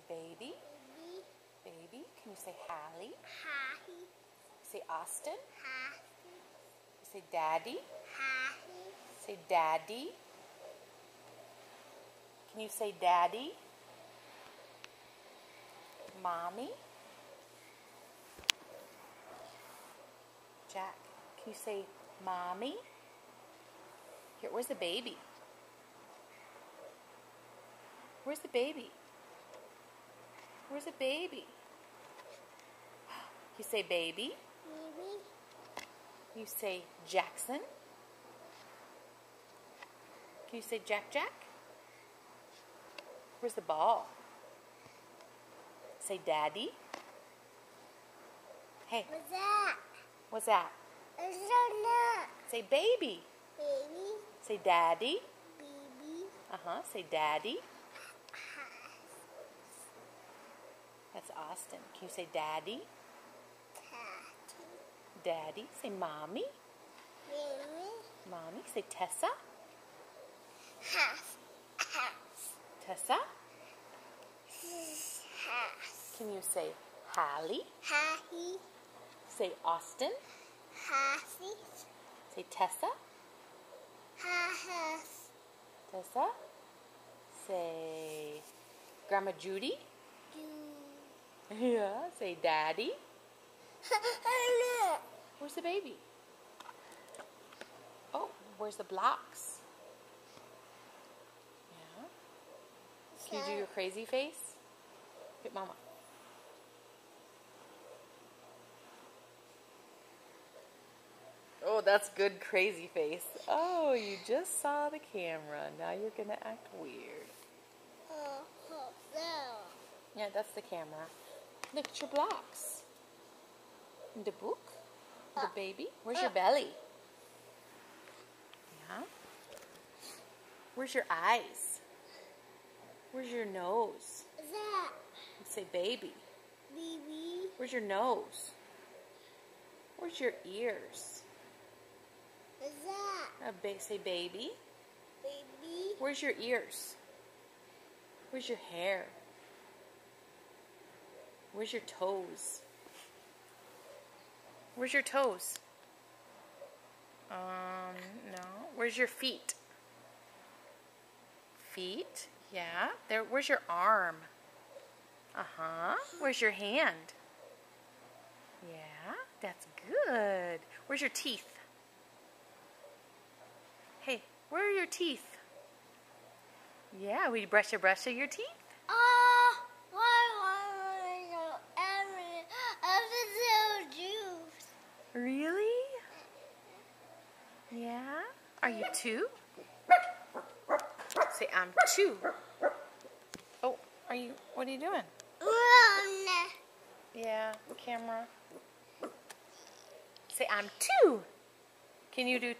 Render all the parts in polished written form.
baby? Baby. Baby. Can you say Hallie? Happy. Say Austin? Happy. Say Daddy? Happy. Say Daddy. Can you say Daddy? Mommy? Jack, can you say Mommy? Here, where's the baby? Where's the baby? Where's the baby? You say baby. Baby. You say Jackson. Can you say Jack Jack? Where's the ball? Say Daddy. Hey, What's that? what's that? It's not. Say baby. Baby. Say Daddy. Baby. Say Daddy. That's Austin. Can you say Daddy? Tatty. Daddy. Say Mommy. Baby. Mommy. Say Tessa. Half. Tessa. Half. Can you say Hallie? Happy. Say Austin. Happy. Say Tessa. Half. Tessa. Say Grandma Judy. Yeah. Say Daddy. Where's the baby? Oh, where's the blocks? Yeah. Can you do your crazy face? Get Mama. Oh, that's good crazy face. Oh, you just saw the camera. Now you're going to act weird. Yeah, that's the camera. Look at your blocks. The book. The baby. Where's your belly? Yeah. Where's your eyes? Where's your nose? That. Say baby. Baby. Where's your nose? Where's your ears? That. Say baby. Baby. Where's your ears? Where's your hair? Where's your toes? Where's your toes? No. Where's your feet? Feet? Yeah. There. Where's your arm? Where's your hand? Yeah, that's good. Where's your teeth? Hey, where are your teeth? Yeah, will you brush your your teeth? Really? Yeah? Are you two? Say, I'm two. Oh, what are you doing? Yeah, camera. Say, I'm two. Can you do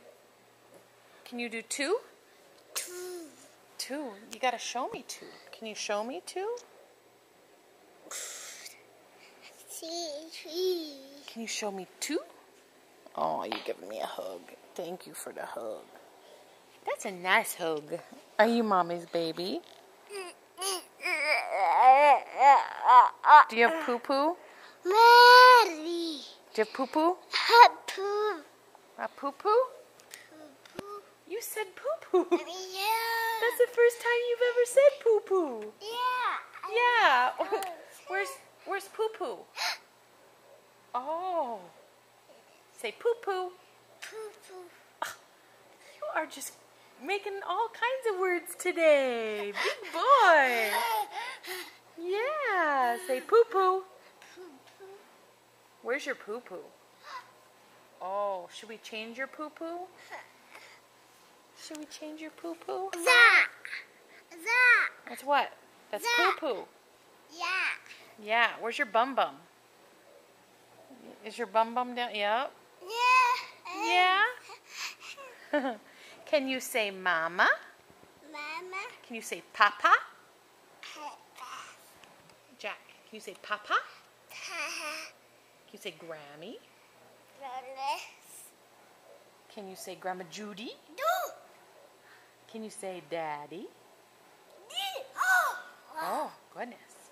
two? Two. You gotta show me two. Can you show me two? Can you show me two? Oh, you're giving me a hug. Thank you for the hug. That's a nice hug. Are you Mommy's baby? Do you have poo-poo? Mary. Do you have poo-poo? Poo. A poo-poo? Poo. You said poo-poo. Yeah. That's the first time you've ever said poo-poo. Yeah. Yeah. Where's poo-poo? Oh. Say poo-poo. Poo. You are just making all kinds of words today. Big boy. Yeah. Say poo-poo. Where's your poo-poo? Oh, should we change your poo-poo? Should we change your poo-poo? That. That's what? That's poo-poo. Yeah. Yeah. Where's your bum-bum? Is your bum-bum down? Yep. Yeah. Yeah? Can you say mama? Mama. Can you say papa? Papa. Jack, can you say papa? Papa. Can you say Grammy? Lolis. Can you say Grandma Judy? Do. Can you say Daddy? Oh. Oh, goodness.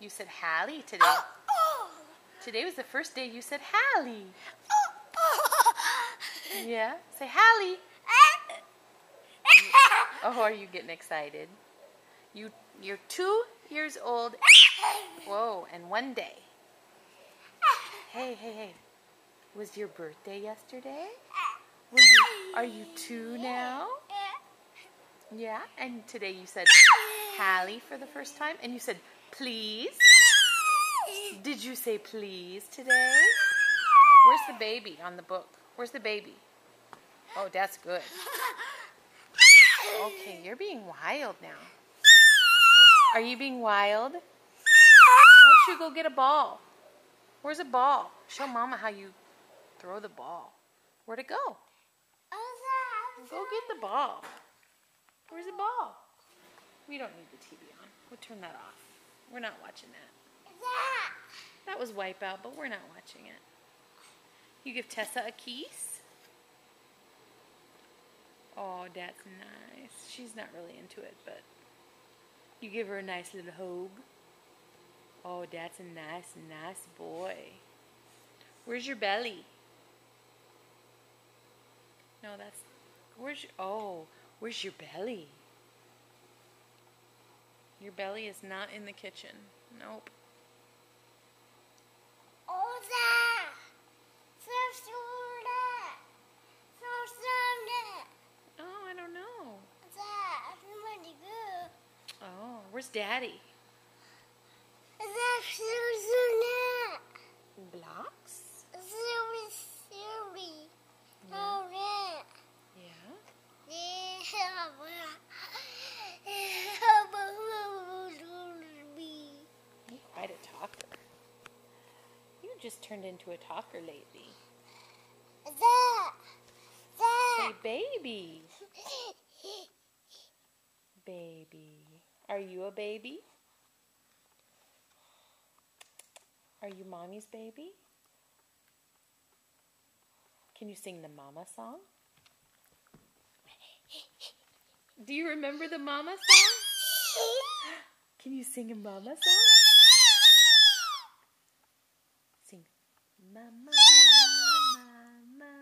You said Hallie today. Today was the first day you said Hallie. Yeah? Say Hallie. Oh, are you getting excited? You're 2 years old. Whoa, and 1 day. Hey. Was your birthday yesterday? Are you 2 now? Yeah, and today you said Hallie for the first time, and you said please. Did you say please today? Where's the baby on the book? Where's the baby? Oh, that's good. Okay, you're being wild now. Are you being wild? Why don't you go get a ball? Where's a ball? Show Mama how you throw the ball. Where'd it go? Go get the ball. Where's the ball? We don't need the TV on. We'll turn that off. We're not watching that. That was Wipeout, but we're not watching it. You give Tessa a kiss? Oh, that's nice. She's not really into it, but you give her a nice little hug. Oh, that's a nice boy. Where's your belly? No, that's... Where's your belly? Your belly is not in the kitchen. Nope. Oh, I don't know. Oh, where's Daddy? Blocks? Quite a talker. You just turned into a talker lately. Say baby. Baby. Are you a baby? Are you Mommy's baby? Can you sing the Mama song? Do you remember the Mama song? Can you sing a Mama song? Sing. Mama, mama,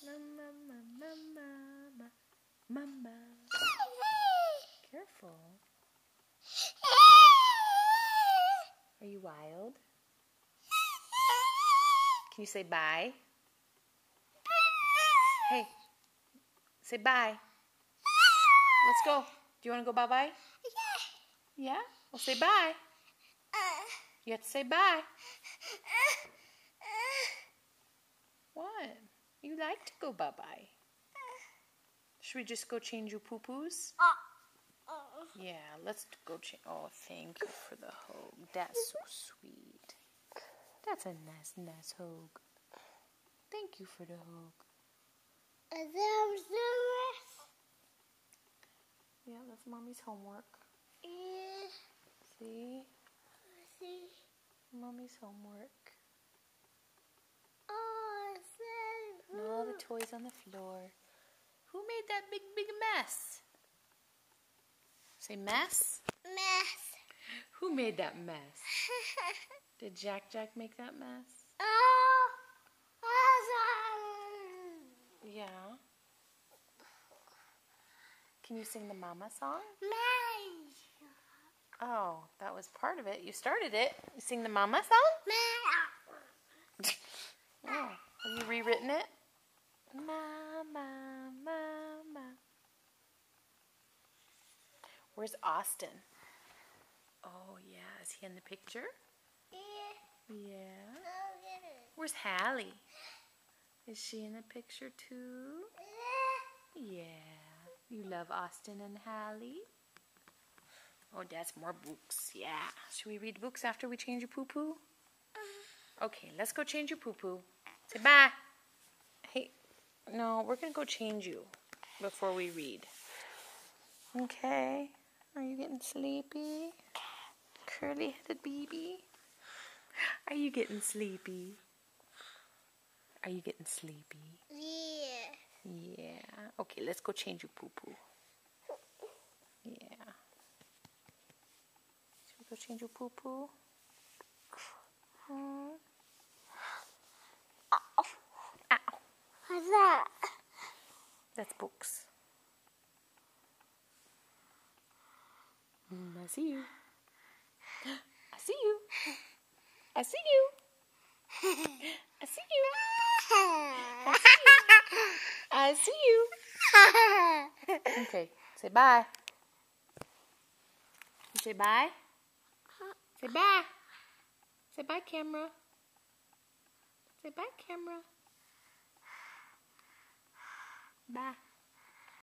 mama, mama, mama, mama. Careful. Are you wild? Can you say bye? Hey, say bye. Let's go. Do you want to go bye-bye? Yeah? Well, say bye. You have to say bye. What? You like to go bye-bye. Should we just go change your poo-poos? Yeah, let's go change. Oh, thank you for the hug. That's so sweet. That's a nice hug. Thank you for the hug. Yeah, that's Mommy's homework. See? Mommy's homework. And all the toys on the floor. Who made that big mess? Say mess? Who made that mess? Did Jack make that mess? Yeah. Can you sing the Mama song? Oh, that was part of it. You started it. You sing the Mama song? Oh, have you rewritten it? Mama. Where's Austin? Oh, yeah. Is he in the picture? Yeah. Where's Hallie? Is she in the picture too? Yeah. You love Austin and Hallie? Oh, that's more books. Yeah. Should we read books after we change your poo-poo? Okay, let's go change your poo-poo. Say bye. Hey, no, we're going to go change you before we read. Okay. Are you getting sleepy? Curly-headed baby? Are you getting sleepy? Are you getting sleepy? Yeah. Okay, let's go change your poo-poo. Yeah. Should we go change your poo-poo? Ow. What's that? That's books. I see you. I see you. I see you. I see you. I see you. Okay, say bye. You say bye? Say bye. Say bye, camera. Say bye, camera. Bye.